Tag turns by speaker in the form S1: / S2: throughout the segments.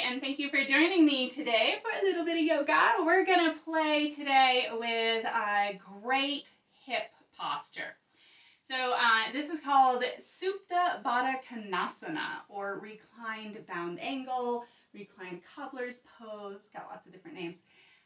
S1: and thank you for joining me today for a little bit of yoga. We're going to play today with a great hip posture. So this is called Supta Baddha Konasana, or reclined bound angle, reclined cobbler's pose, got lots of different names.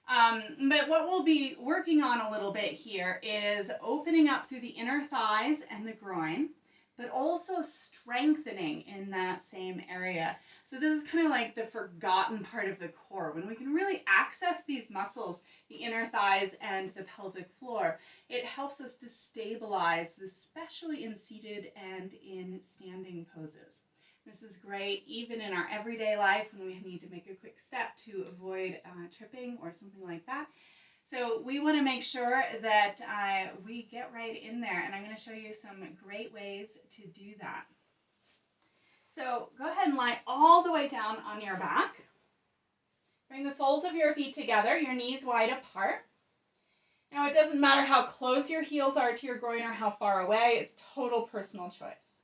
S1: But what we'll be working on a little bit here is opening up through the inner thighs and the groin, but also strengthening in that same area. So this is kind of like the forgotten part of the core. When we can really access these muscles, the inner thighs and the pelvic floor, it helps us to stabilize, especially in seated and in standing poses. This is great even in our everyday life when we need to make a quick step to avoid tripping or something like that. So we want to make sure that we get right in there, and I'm going to show you some great ways to do that. So go ahead and lie all the way down on your back. Bring the soles of your feet together, your knees wide apart. Now it doesn't matter how close your heels are to your groin or how far away, it's total personal choice.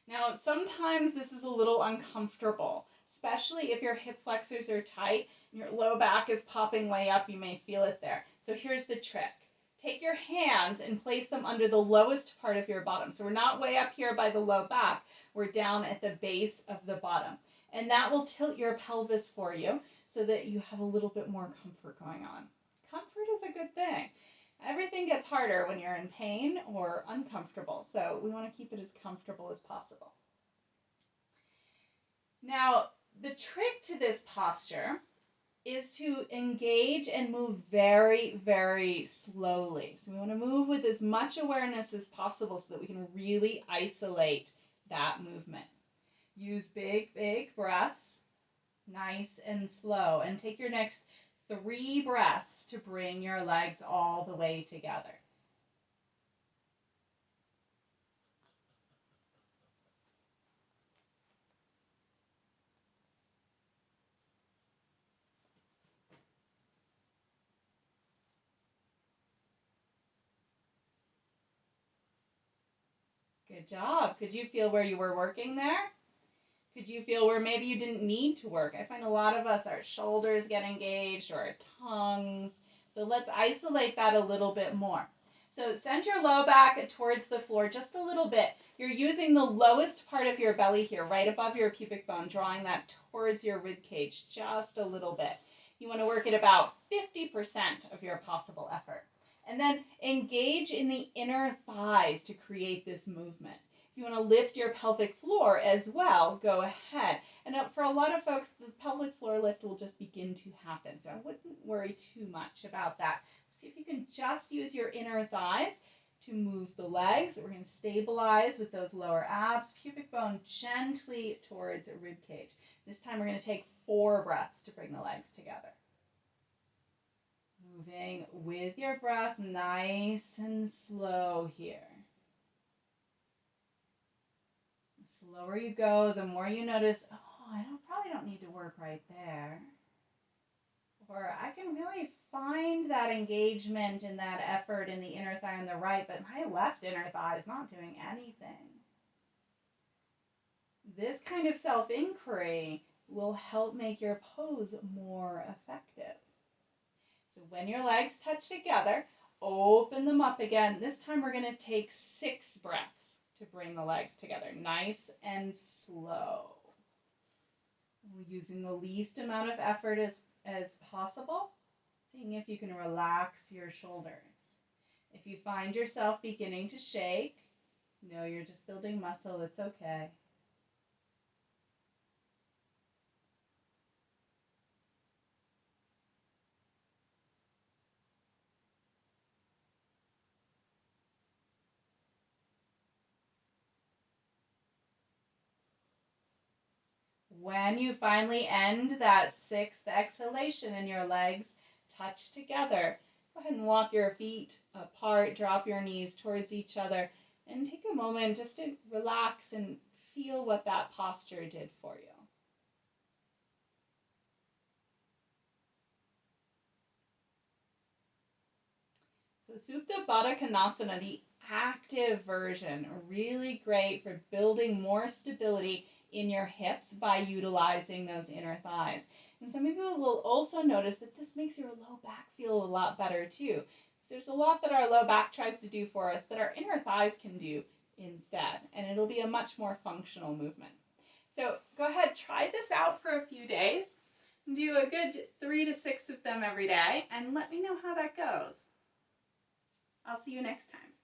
S1: Now sometimes this is a little uncomfortable, especially if your hip flexors are tight and your low back is popping way up, you may feel it there. So here's the trick. Take your hands and place them under the lowest part of your bottom. So we're not way up here by the low back, we're down at the base of the bottom. And that will tilt your pelvis for you so that you have a little bit more comfort going on. Comfort is a good thing. Everything gets harder when you're in pain or uncomfortable, so we want to keep it as comfortable as possible. Now, the trick to this posture is to engage and move very, very slowly. So we want to move with as much awareness as possible so that we can really isolate that movement. Use big, big breaths, nice and slow, and take your next 3 breaths to bring your legs all the way together. Good job. Could you feel where you were working there? Could you feel where maybe you didn't need to work? I find a lot of us, our shoulders get engaged or our tongues. So let's isolate that a little bit more. So send your low back towards the floor just a little bit. You're using the lowest part of your belly here, right above your pubic bone, drawing that towards your rib cage just a little bit. You want to work at about 50% of your possible effort. And then engage in the inner thighs to create this movement. If you want to lift your pelvic floor as well, go ahead. And for a lot of folks, the pelvic floor lift will just begin to happen. So I wouldn't worry too much about that. See if you can just use your inner thighs to move the legs. We're going to stabilize with those lower abs, pubic bone gently towards rib cage. This time we're going to take 4 breaths to bring the legs together. Moving with your breath, nice and slow here. The slower you go, the more you notice, oh, I probably don't need to work right there. Or I can really find that engagement and that effort in the inner thigh on the right, but my left inner thigh is not doing anything. This kind of self-inquiry will help make your pose more effective. So when your legs touch together, open them up again. This time we're going to take 6 breaths to bring the legs together, nice and slow. Using the least amount of effort as possible, seeing if you can relax your shoulders. If you find yourself beginning to shake, know you're just building muscle, it's okay. When you finally end that 6th exhalation and your legs touch together, go ahead and walk your feet apart, drop your knees towards each other, and take a moment just to relax and feel what that posture did for you. So Supta Baddha Konasana, the active version, really great for building more stability in your hips by utilizing those inner thighs. And some of you will also notice that this makes your low back feel a lot better too. So there's a lot that our low back tries to do for us that our inner thighs can do instead, and it'll be a much more functional movement. So go ahead, try this out for a few days. Do a good 3 to 6 of them every day, and let me know how that goes. I'll see you next time.